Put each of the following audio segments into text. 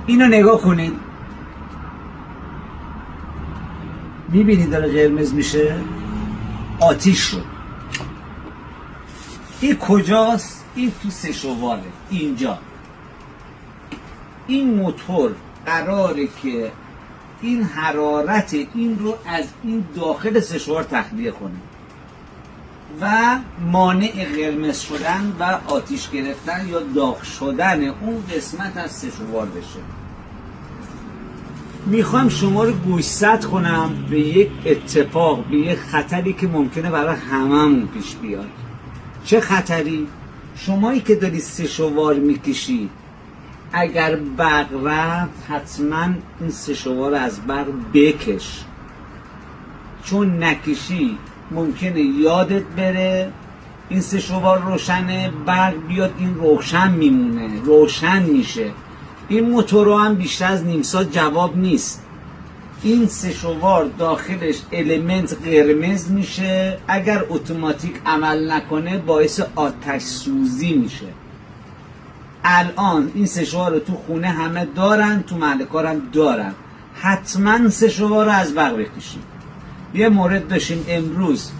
اینو نگاه کنید، میبینید داره قرمز میشه، آتیش شد. این کجاست؟ این تو سشواره، اینجا. این موتور قراره که این حرارت این رو از این داخل سشوار تخلیه کنه و مانع قرمز شدن و آتیش گرفتن یا داغ شدن اون قسمت از سشوار بشه. میخوام شما رو گوشزد کنم به یک اتفاق، به یک خطری که ممکنه برای هممون پیش بیاد. چه خطری؟ شمایی که داری سشوار میکشی، اگر برق رفت حتما این سشوار رو از برق بکش، چون نکشی ممکنه یادت بره این سشوار روشنه، برق بیاد این روشن میمونه، روشن میشه. این موتور هم بیشتر از نیم ساعت جواب نیست. این سشوار داخلش المنت قرمز میشه، اگر اتوماتیک عمل نکنه باعث آتش سوزی میشه. الان این سشوار رو تو خونه همه دارن، تو محل کارم دارن. حتما سشوار رو از برق بکشید. یه مورد داشتیم امروز،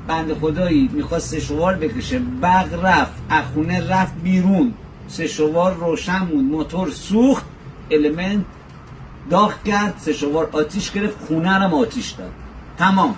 بنده خدایی میخواست سشوار بکشه، برق رفت، از خونه رفت بیرون، سشوار روشن بود، موتور سوخت، المنت داغ کرد، سشوار آتیش گرفت، خونه رو آتیش داد. تمام.